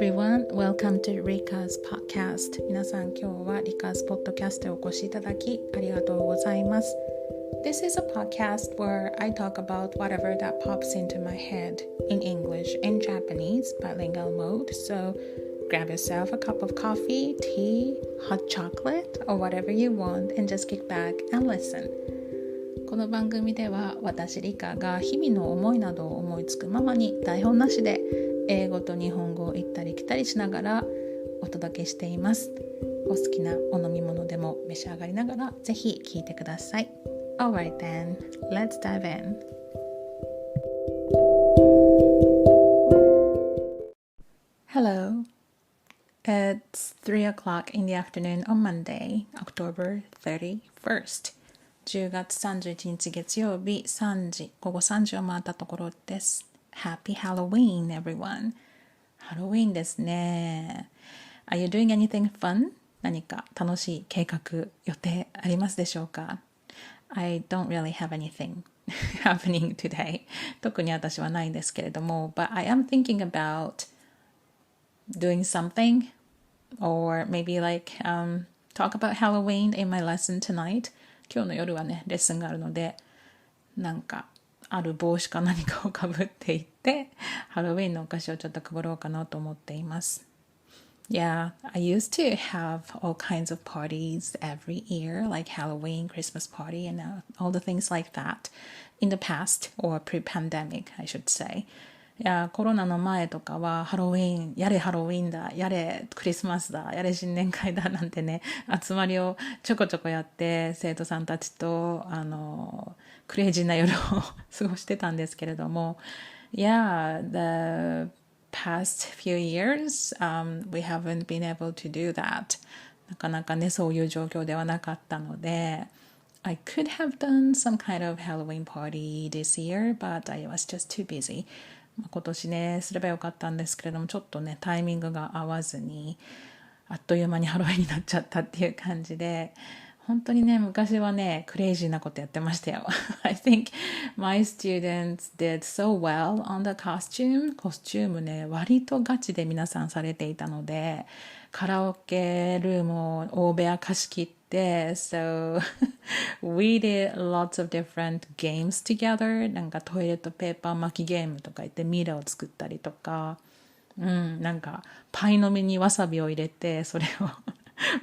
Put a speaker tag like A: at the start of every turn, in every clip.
A: everyone, welcome to Rika's podcast. 皆さん今日は Rika's podcast へお越しいただきありがとうございます。This is a podcast where I talk about whatever that pops into my head in English and Japanese bilingual mode. So grab yourself a cup of coffee, tea, hot chocolate, or whatever you want and just kick back and listen. この番組では私リカが日々の思いなどを思いつくままに台本なしで英語と日本語を行ったり来たりしながらお届けしています。お好きなお飲み物でも召し上がりながらぜひ聞いてください。Alright then, let's dive in. Hello. It's 3 o'clock in the afternoon on Monday, October 31st. 10月31日月曜日午後3時を回ったところです。Happy Halloween, everyone. ハロウィーンですね。Are you doing anything fun? 何か楽しい計画、予定ありますでしょうか？ I don't really have anything happening today. 特に私はないんですけれども、but I am thinking about doing something or maybe talk about Halloween in my lesson tonight. 今日の夜はね、レッスンがあるので、なんかある帽子か何かをかぶっていって、ハロウィンのお菓子をちょっと配ろうかなと思っています。Yeah, I used to have all kinds of parties every year, like Halloween, Christmas party, and all the things like that in the past, or pre-pandemic, I should say. いやコロナの前とかはハロウィン、やれハロウィンだ、やれクリスマスだ、やれ新年会だなんてね、集まりをちょこちょこやって生徒さんたちとクレイジーな夜を過ごしてたんですけれども、Yeah, the past few years, we haven't been able to do that. なかなかね、そういう状況ではなかったので、I could have done some kind of Halloween party this year, but I was just too busy. 今年ねすればよかったんですけれどもちょっとねタイミングが合わずにあっという間にハロウィンになっちゃったっていう感じで本当にね昔はねクレイジーなことやってましたよI think my students did so well on the costume コスチュームね割とガチで皆さんされていたのでカラオケルームを大部屋貸し切ってSo we did lots of different games together. なんかトイレットペーパー巻きゲームとか言ってミイラを作ったりとか、なんかパイの実にわさびを入れてそれを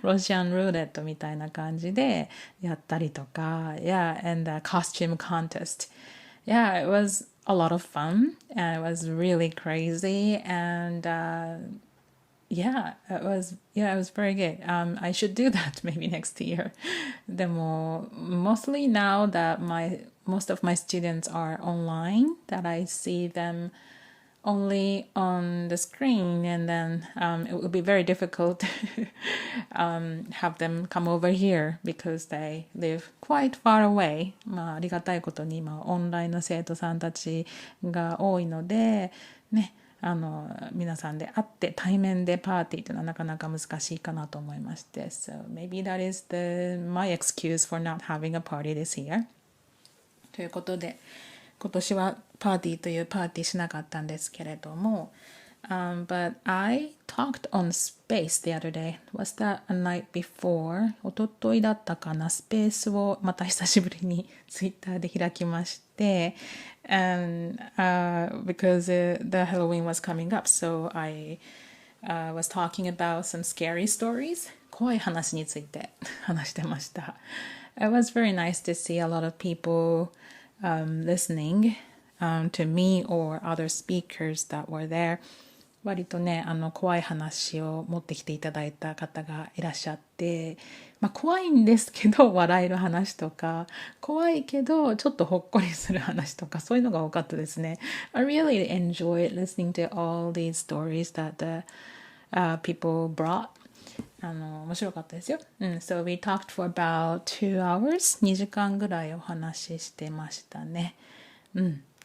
A: ロシアンルーレットみたいな感じでやったりとか、Yeah, and the costume contest. Yeah, it was a lot of fun and it was really crazy and,Yeah, it was very good. I should do that maybe next year. でも mostly now that most of my students are online, that I see them only on the screen and then it will be very difficult to have them come over here because they live quite far away. まあありがたいことに今オンラインの生徒さんたちが多いのでね皆さんで会って対面でパーティーというのはなかなか難しいかなと思いまして So maybe that is my excuse for not having a party this year ということで今年はパーティーというパーティーしなかったんですけれども、But I talked on space the other day. Was that a night before? おとといだったかなスペースをまた久しぶりにツイッターで開きましてAnd because the Halloween was coming up, so I was talking about some scary stories. 怖い話について話してました。It was very nice to see a lot of people listening to me or other speakers that were there. 割とね、怖い話を持ってきていただいた方がいらっしゃって、まあ怖いんですけど笑える話とか、怖いけどちょっとほっこりする話とか、そういうのが多かったですね。I really enjoyed listening to all these stories that the people brought. 面白かったですよ。So we talked for about 2 hours. 2時間ぐらいお話ししてましたね。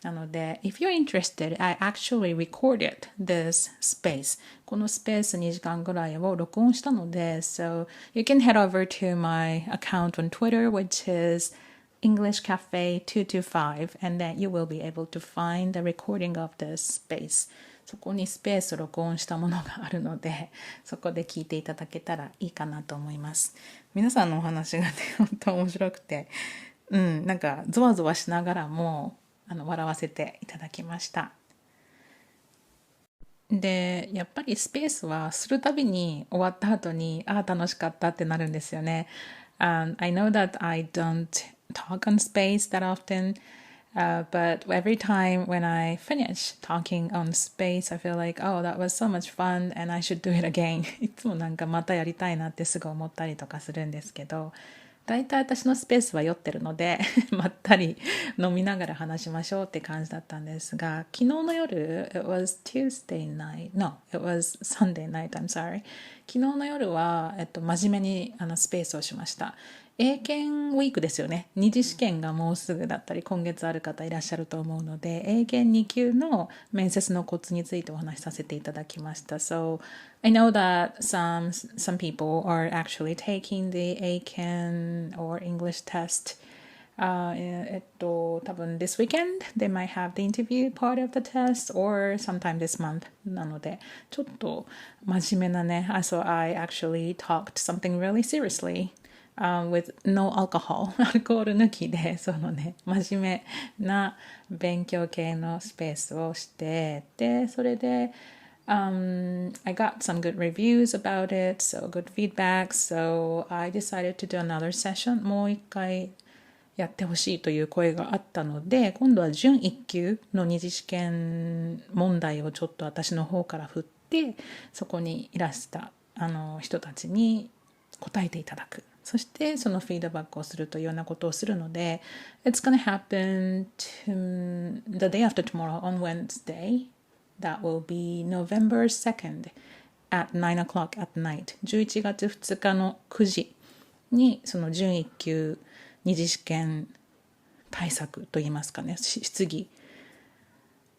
A: なので、if you're interested, I actually recorded this space. このスペース2時間ぐらいを録音したので、so you can head over to my account on Twitter, which is English Cafe 225, and then you will be able to find the recording of this space. そこにスペース録音したものがあるので、そこで聞いていただけたらいいかなと思います。皆さんのお話がね、本当面白くて、なんかゾワゾワしながらも笑わせていただきました。で、やっぱりスペースはするたびに終わった後に、楽しかったってなるんですよね。I know that I don't talk on space that often, but every time when I finish talking on space, I feel like, oh, that was so much fun and I should do it again. いつもなんかまたやりたいなってすぐ思ったりとかするんですけど、だいたい私のスペースは酔ってるのでまったり飲みながら話しましょうって感じだったんですが、昨日の夜 it was Tuesday night no it was Sunday night I'm sorry 昨日の夜は、真面目にスペースをしました。英検ウィークですよね。二次試験がもうすぐだったり今月ある方いらっしゃると思うので、英検2級の面接のコツについてお話しさせていただきました。So I know that some people are actually taking the ACAN or English test. 多分 this weekend they might have the interview part of the test or sometime this month なので、ちょっと真面目なね、so I actually talked something really seriously.with no alcohol アルコール抜きでそのね真面目な勉強系のスペースをして、でそれでI got some good reviews about it, so good feedback, so I decided to do another session. もう一回やってほしいという声があったので、今度は準1級の二次試験問題をちょっと私の方から振って、そこにいらした人たちに答えていただく。そしてそのフィードバックをするというようなことをするので、It's gonna happen the day after tomorrow on Wednesday. That will be November 2nd at 9 o'clock at night. 11月2日の9時にその準1級二次試験対策といいますかね、質疑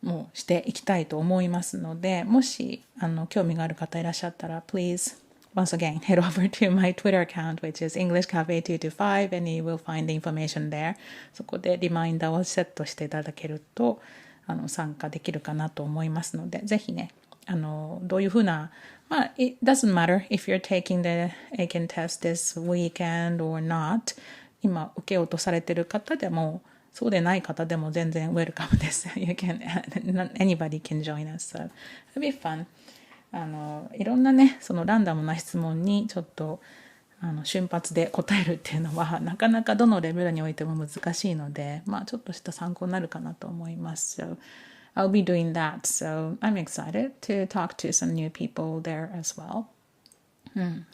A: もしていきたいと思いますので、もし興味がある方いらっしゃったら please once again head over to my Twitter account which is English Cafe 225 and you will find the information there. そこでリマインダーをセットしていただけると参加できるかなと思いますので、ぜひねどういうふうなit doesn't matter if you're taking the ACAN test this weekend or not. 今受けようとされている方でもそうでない方でも全然ウェルカムです。You can, anybody can join us. So it'll be fun. いろんなね、そのランダムな質問にちょっと瞬発で答えるっていうのはなかなかどのレベルにおいても難しいので、ちょっとした参考になるかなと思います。So I'll be doing that. So I'm excited to talk to some new people there as well.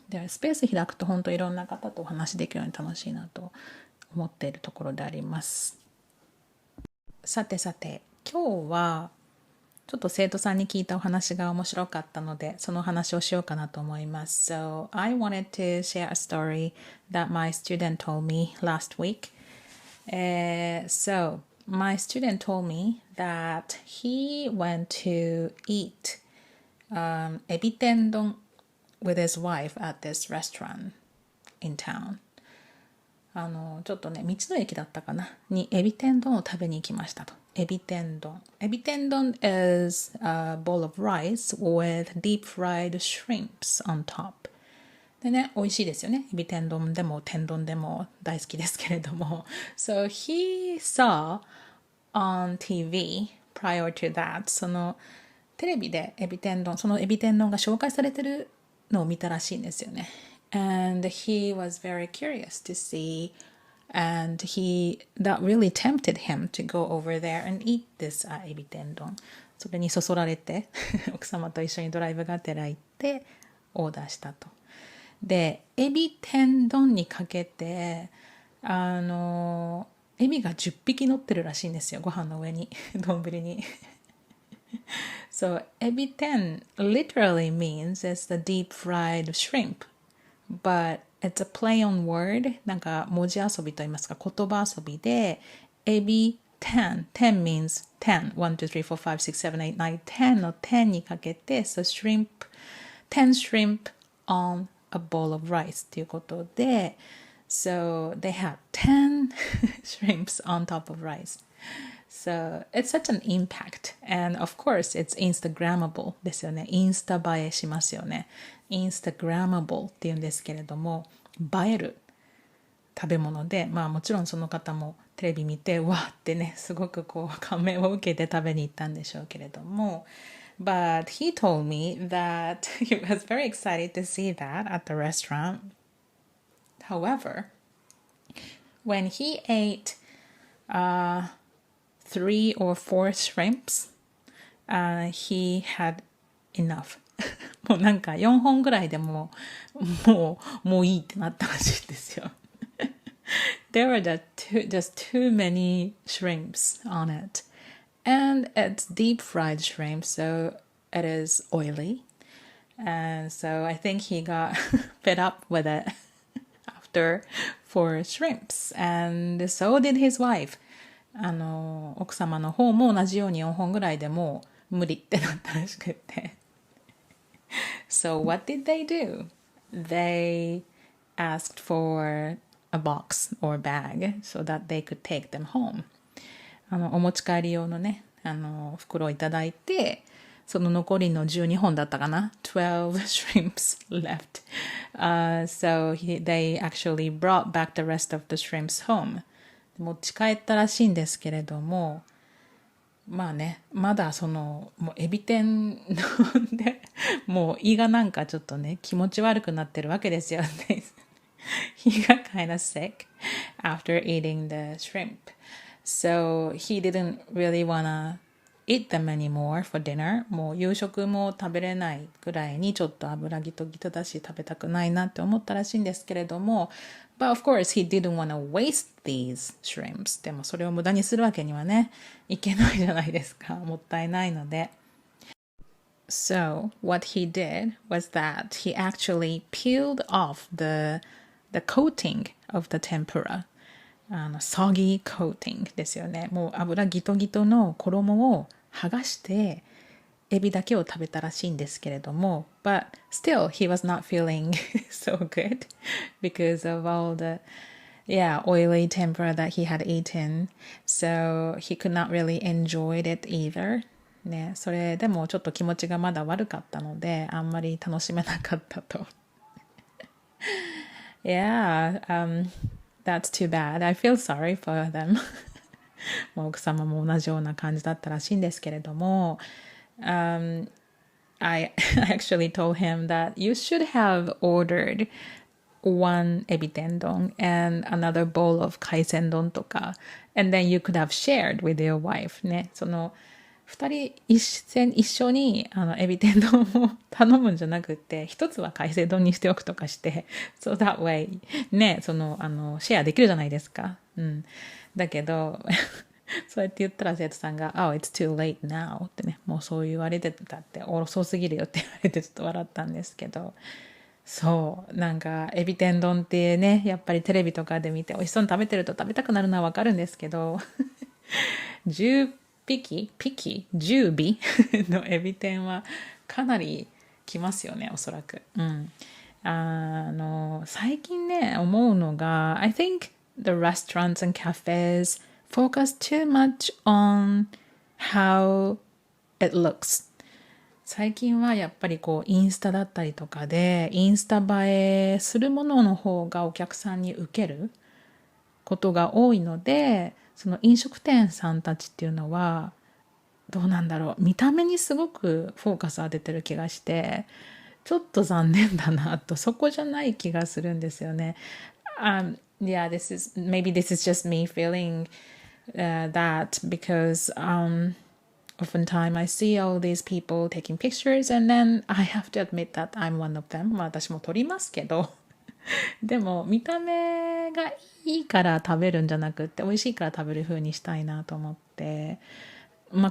A: でスペース開くと本当いろんな方とお話できるように楽しいなと思っているところであります。さてさて、今日はちょっと生徒さんに聞いたお話が面白かったので、その話をしようかなと思います。So I wanted to share a story that my student told me last week. So my student told me that he went to eat エビ天丼 with his wife at this restaurant in town. ちょっとね、道の駅だったかなにエビ天丼を食べに行きましたと。エビ天丼。エビ天丼 is a bowl of rice with deep fried shrimps on top. でね、美味しいですよね。エビ天丼でも天丼でも大好きですけれども。So he saw on TV prior to that, そのテレビでエビ天丼、そのエビ天丼が紹介されてるのを見たらしいんですよね。And he was very curious to see, and that really tempted him to go over there and eat this エビ天丼。それにそそられて奥様と一緒にドライブがてら行ってオーダーしたと。で、エビ天丼にかけてエビが10匹乗ってるらしいんですよ、ご飯の上に丼にSo エビ天 literally means it's the deep fried shrimp.But it's a play on word. なんか文字遊びと言いますか言葉遊びでエビ10 means 10 1, 2, 3, 4, 5, 6, 7, 8, 9 10の10にかけて so shrimp 10 shrimp on a bowl of rice ということで so they had 10 shrimps on top of rice So it's such an impact. And of course, it's Instagrammable ですよね。インスタ映えしますよね。Instagrammable っていうんですけれども、映える食べ物で、まあもちろんその方もテレビ見て、わーってね、すごくこう感銘を受けて食べに行ったんでしょうけれども、But he told me that he was very excited to see that at the restaurant. However, when he ate three or four shrimps, he had enough. もうなんか4本ぐらいでもういいってなったらしいですよ。There were just too many shrimps on it. And it's deep fried shrimp, so it is oily. And so I think he got fed up with it after 4 shrimps. And so did his wife. 奥様の方も同じように4本ぐらいでもう無理ってなったらしくって。So what did they do? They asked for a box or bag so that they could take them home. お持ち帰り用のね、袋をいただいて、その残りの12本だったかな ?12 shrimps left. So they actually brought back the rest of the shrimps home. 持ち帰ったらしいんですけれども、まあね、まだもうエビ天で、もう胃がなんかちょっとね、気持ち悪くなってるわけですよね。He got kind of sick after eating the shrimp.So he didn't really wanna eat them anymore for dinner. もう夕食も食べれないぐらいにちょっと油ギトギトだし食べたくないなって思ったらしいんですけれども、But of course he didn't wanna waste these shrimps. でもそれを無駄にするわけにはね、いけないじゃないですか。もったいないので。So what he did was that he actually peeled off the coating of the tempura.soggy coating ですよね。もう油ギトギトの衣を剥がしてエビだけを食べたらしいんですけれども But still he was not feeling so good because of all the oily tempura that he had eaten. So he could not really enjoy it either. ね、それでもちょっと気持ちがまだ悪かったのであんまり楽しめなかったと。That's too bad. I feel sorry for them. 奥様も同じような感じだったらしいんですけれども、I actually told him that you should have ordered one エビ天丼 and another bowl of 海鮮丼とか and then you could have shared with your wife ね。二人一緒にエビ天丼を頼むんじゃなくて一つは海鮮丼にしておくとかして so that way ねシェアできるじゃないですか、だけどそうやって言ったら生徒さんが Oh it's too late now ってねもうそう言われてたって遅すぎるよって言われてちょっと笑ったんですけどそうなんかエビ天丼ってねやっぱりテレビとかで見て美味しそうに食べてると食べたくなるのはわかるんですけど10尾のエビ天はかなりきますよねおそらく、最近ね思うのが I think the restaurants and cafes focus too much on how it looks 最近はやっぱりインスタだったりとかでインスタ映えするものの方がお客さんに受けることが多いのでその飲食店さんたちっていうのはどうなんだろう見た目にすごくフォーカス当ててる気がしてちょっと残念だなとそこじゃない気がするんですよね。Maybe this is just me feeling that because oftentimes I see all these people taking pictures and then I have to admit that I'm one of them. 私も撮りますけどでも見た目がいいから食べるんじゃなくって美味しいから食べる風にしたいなと思って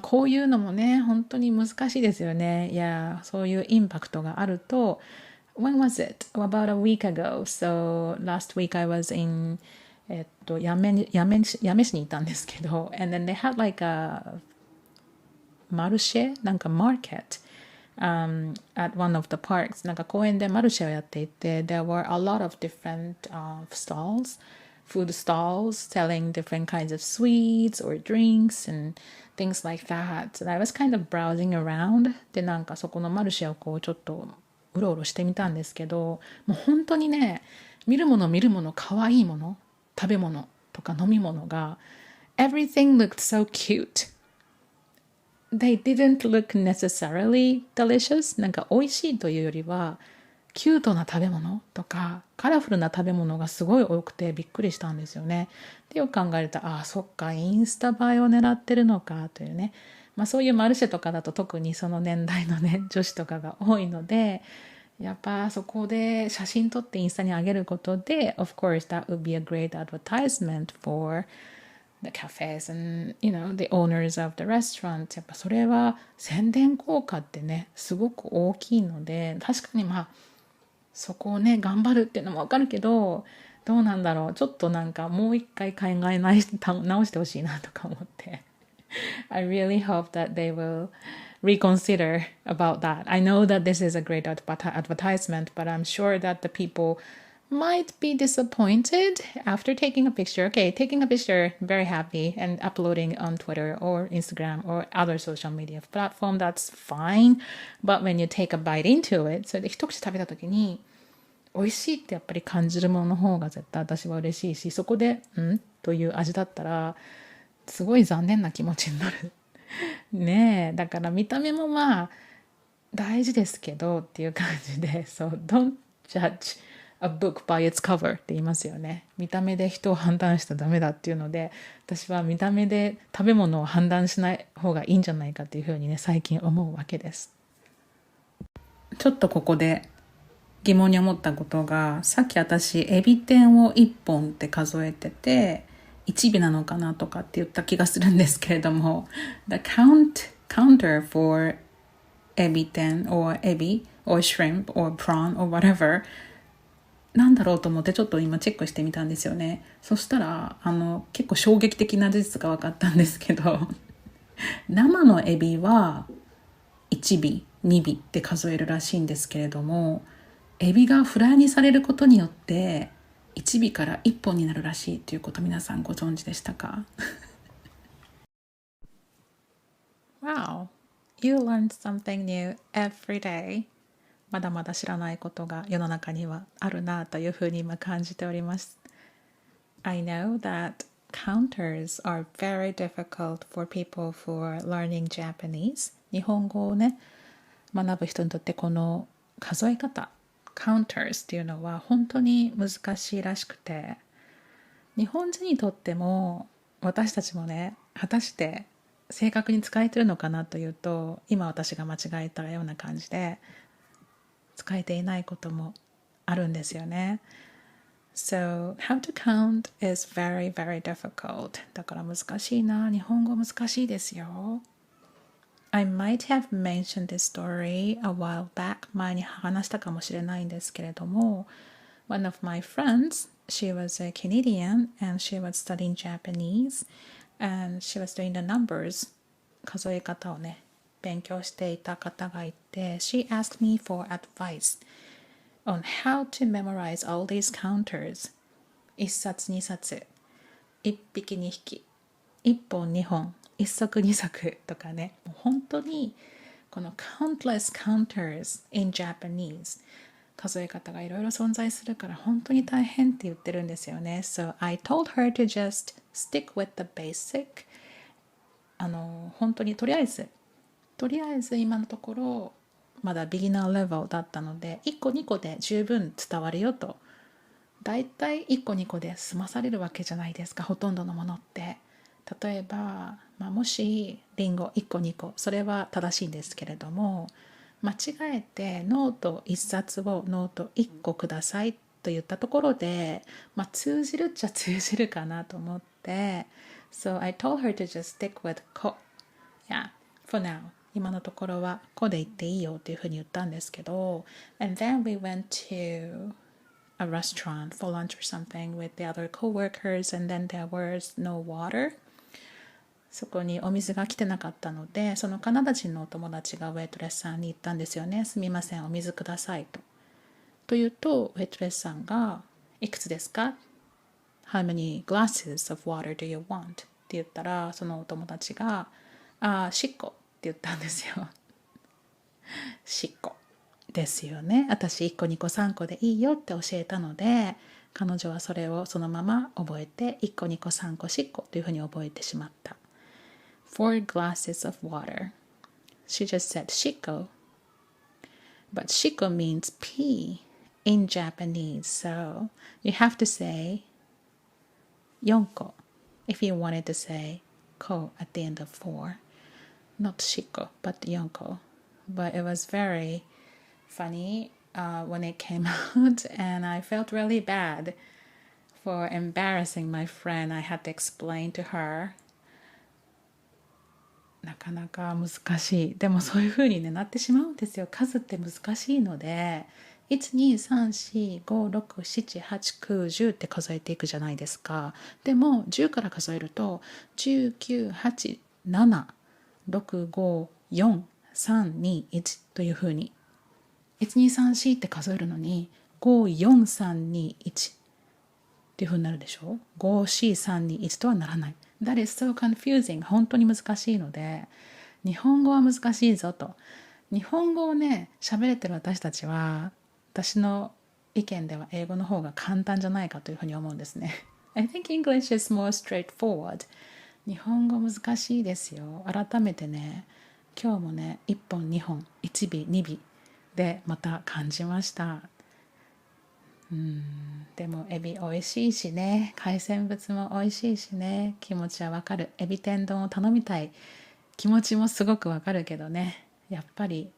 A: こういうのもね本当に難しいですよねいやそういうインパクトがあると When was it? About a week ago So last week I was in 八女市にいたんですけど And then they had like a マルシェなんか market、at one of the parks なんか公園でマルシェをやっていて There were a lot of different、stalls food stalls selling different kinds of sweets or drinks and things like that. So I was kind of browsing around. で、なんかそこのマルシェをこうちょっとうろうろしてみたんですけど、もう本当にね、見るもの可愛いもの、食べ物とか飲み物が everything looked so cute.They didn't look necessarily delicious. なんか美味しいというよりは、キュートな食べ物とか、カラフルな食べ物がすごい多くてびっくりしたんですよね。で、よく考えると、そっか、インスタ映えを狙ってるのかというね。そういうマルシェとかだと特にその年代のね、女子とかが多いので、やっぱそこで写真撮ってインスタに上げることで、of course that would be a great advertisement for the cafes and, the owners of the restaurant. やっぱそれは宣伝効果ってね、すごく大きいので、確かにそこをね、頑張るっていうのもわかるけど、どうなんだろう。ちょっとなんかもう一回考え直してほしいなとか思って。I really hope that they will reconsider about that. I know that this is a great advertisement, but I'm sure that the people might be disappointed after taking a picture. Okay, taking a picture, very happy, and uploading on Twitter or Instagram or other social media platform, that's fine. But when you take a bite into it, それで一口食べたときに、美味しいってやっぱり感じるものの方が絶対私は嬉しいし、そこで、という味だったら、すごい残念な気持ちになる。ねえ、だから見た目も大事ですけどっていう感じで、don't judge a book by its cover って言いますよね。見た目で人を判断しちゃダメだっていうので、私は見た目で食べ物を判断しない方がいいんじゃないかっていうふうにね、最近思うわけです。ちょっとここで疑問に思ったことが、さっき私エビ天を1本って数えてて、1尾なのかなとかって言った気がするんですけれども、the counter for エビ天 or エビ or shrimp or prawn or whatever なんだろうと思ってちょっと今チェックしてみたんですよね。そしたら結構衝撃的な事実が分かったんですけど生のエビは1尾2尾って数えるらしいんですけれども、エビがフライにされることによって1尾から1本になるらしいということ、皆さんご存知でしたか？ Wow, you learned something new every day. まだまだ知らないことが世の中にはあるなというふうに今感じております。I know that counters are very difficult for people who are learning Japanese. 日本語をね、学ぶ人にとってこの数え方、counters っていうのは本当に難しいらしくて、日本人にとっても私たちもね、果たして正確に使えてるのかなというと、今私が間違えたような感じで使えていないこともあるんですよね。So, how to count is very, very difficult. だから難しいな。日本語難しいですよ。I might have mentioned this story a while back. 前に話したかもしれないんですけれども、One of my friends, she was a Canadian and she was studying Japanese and she was doing the numbers. 数え方をね、勉強していた方がいて、She asked me for advice on how to memorize all these counters. 一冊二冊、一匹二匹、一本二本、一足二足とかね、もう本当にこの countless counters in Japanese 数え方がいろいろ存在するから本当に大変って言ってるんですよね。So I told her to just stick with the basic. 本当にとりあえず今のところまだビギナーレベルだったので、1個2個で十分伝わるよと。だいたい1個2個で済まされるわけじゃないですか、ほとんどのものって。例えば、もしリンゴ1個2個、それは正しいんですけれども、間違えてノート1冊をノート1個くださいと言ったところで、通じるっちゃ通じるかなと思って、So I told her to just stick with こ。Yeah, for now. 今のところはこで言っていいよっていうふうに言ったんですけど、And then we went to a restaurant for lunch or something with the other coworkers and then there was no water. そこにお水が来てなかったので、そのカナダ人のお友達がウェイトレスさんに言ったんですよね。すみません、お水くださいと。というと、ウェイトレスさんが、いくつですか How many glasses of water do you want? って言ったら、そのお友達が、しっこって言ったんですよ。しっこですよね。私1個2個3個でいいよって教えたので、彼女はそれをそのまま覚えて、1個2個3個しっこというふうに覚えてしまった。4 glasses of water. She just said しっこ。But しっこ means pee in Japanese. So you have to say 4個 if you wanted to say こ at the end of 4. Not しっこ but 4個. But it was very funny when it came out, and I felt really bad for embarrassing my friend. I had to explain to her. なかなか難しい。でもそういう風に、ね、なってしまうんですよ。数って難しいので、1、2、3、4、5、6、7、8、9、10って数えていくじゃないですか。でも10から数えると、10、9、8、7、6、5、4、3、2、1という風に、1、2、3、4って数えるのに、5、4、3、2、1っていう風になるでしょ。5、4、3、2、1とはならない。That is so confusing. 本当に難しいので、日本語は難しいぞと。日本語をね、喋れてる私たちは、私の意見では英語の方が簡単じゃないかというふうに思うんですね。I think English is more straightforward. 日本語難しいですよ。改めてね、今日もね、1本2本、1尾2尾でまた感じました。でもエビ美味しいしね、海鮮物も美味しいしね、気持ちはわかる。エビ天丼を頼みたい気持ちもすごくわかるけどね、やっぱり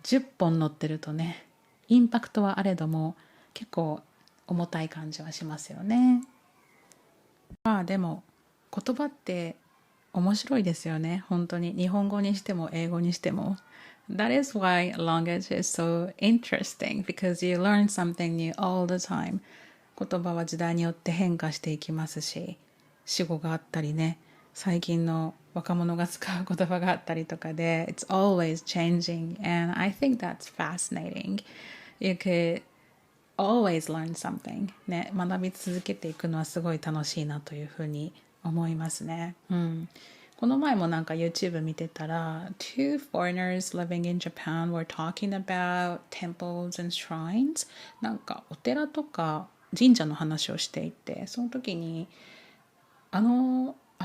A: 10本乗ってるとね、インパクトはあれども結構重たい感じはしますよね。まあでも言葉って面白いですよね。本当に日本語にしても英語にしても。That is why language is so interesting, because you learn something new all the time. 言葉は時代によって変化していきますし、死語があったりね、最近の若者が使う言葉があったりとかで、It's always changing, and I think that's fascinating. You could always learn something. ね、学び続けていくのはすごい楽しいなというふうに思いますね。この前もなんか YouTube 見てたら Two foreigners living in Japan were talking about temples and shrines. なんかお寺とか神社の話をしていて、その時にあ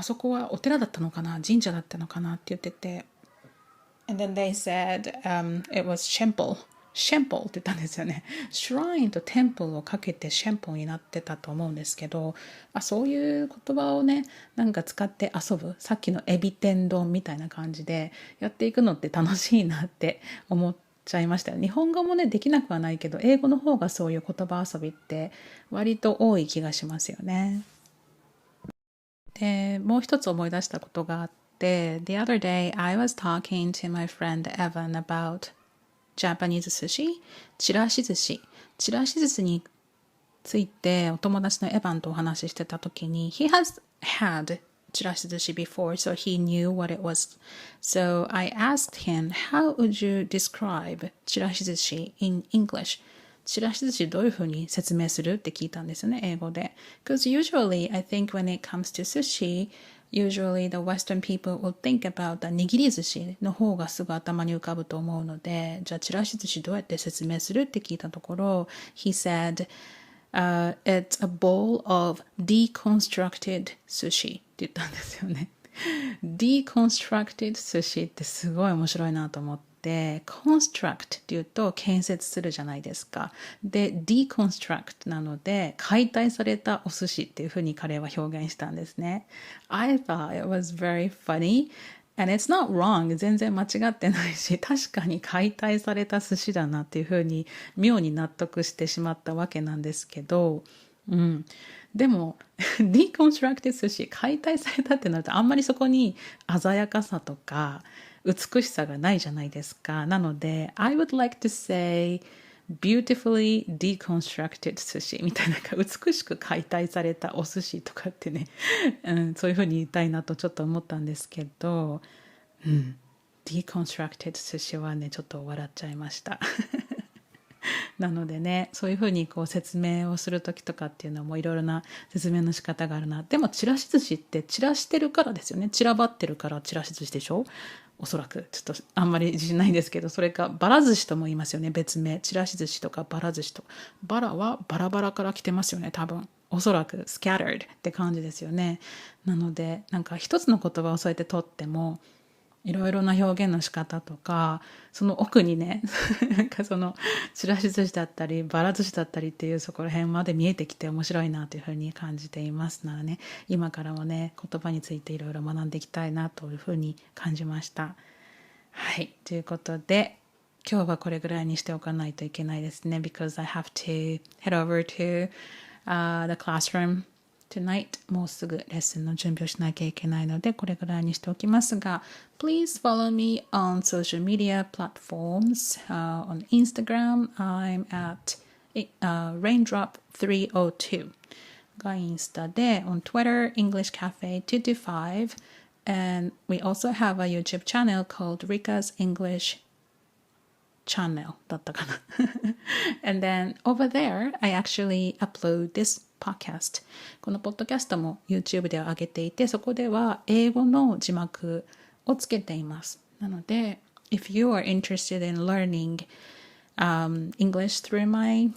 A: そこはお寺だったのかな、神社だったのかなって言ってて、And then they said it was templeって言ったんですよね。shrine と temple をかけて temple になってたと思うんですけど、そういう言葉をね、なんか使って遊ぶ、さっきのエビ天丼みたいな感じでやっていくのって楽しいなって思っちゃいましたよ。日本語もね、できなくはないけど、英語の方がそういう言葉遊びって割と多い気がしますよね。で、もう一つ思い出したことがあって、The other day I was talking to my friend Evan about Japanese sushi、 ちらし寿司についてお友達のエヴァンとお話ししてた時に、 He has had ちらし寿司 before, so he knew what it was. So I asked him, how would you describe ちらし寿司 in English? ちらし寿司どういうふうに説明するって聞いたんですよね、英語で。Because usually I think when it comes to sushi、usually the Western people will think about the 握り寿司の方がすぐ頭に浮かぶと思うので、じゃあちらし寿司どうやって説明するって聞いたところ、He said、it's a bowl of deconstructed sushi って言ったんですよね。deconstructed sushi ってすごい面白いなと思って、construct っていうと建設するじゃないですか。で、deconstruct なので解体されたお寿司っていうふうに彼は表現したんですね。I thought it was very funny and it's not wrong. 全然間違ってないし、確かに解体された寿司だなっていうふうに妙に納得してしまったわけなんですけど、でもdeconstructed 寿司解体されたってなるとあんまりそこに鮮やかさとか美しさがないじゃないですか。なので I would like to say beautifully deconstructed 寿司みたいな、美しく解体されたお寿司とかってね、そういうふうに言いたいなとちょっと思ったんですけど、deconstructed 寿司はねちょっと笑っちゃいましたなのでね、そういうふうにこう説明をする時とかっていうのもいろいろな説明の仕方があるな。でもちらし寿司って散らしてるからですよね。散らばってるからちらし寿司でしょ、おそらく。ちょっとあんまり自信ないんですけど、それかバラ寿司とも言いますよね、別名。ちらし寿司とかバラ寿司とか。バラはバラバラから来てますよね、多分。おそらく scattered って感じですよね。なのでなんか一つの言葉をそうやって取ってもいろいろな表現の仕方とか、その奥にねなんかそのちらし寿司だったりバラ寿司だったりっていうそこら辺まで見えてきて面白いなというふうに感じていますならね、今からもね言葉についていろいろ学んでいきたいなというふうに感じました。はい、ということで今日はこれぐらいにしておかないといけないですね because I have to head over to、the classroom tonight. もうすぐレッスンの準備をしなきゃいけないのでこれぐらいにしておきますが Please follow me on social media platforms、on Instagram I'm at、raindrop302 がインスタで on Twitter English Cafe 225 and we also have a YouTube channel called Rika's English channel だったかなand then over there I actually upload this podcast このポッドキャストも YouTube で上げていてそこでは英語の字幕をつけていますなので if you are interested in learning、English through my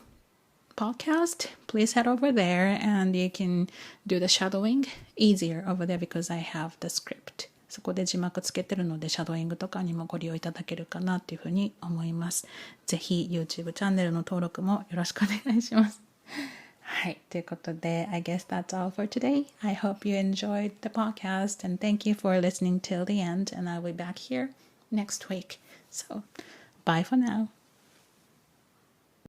A: podcast please head over there and you can do the shadowing easier over there because I have the scriptそこで字幕つけてるのでシャドーイングとかにもご利用いただけるかなというふうに思います。ぜひ YouTube チャンネルの登録もよろしくお願いします。はい、ということで I guess that's all for today. I hope you enjoyed the podcast and thank you for listening till the end and I'll be back here next week. So, bye for now.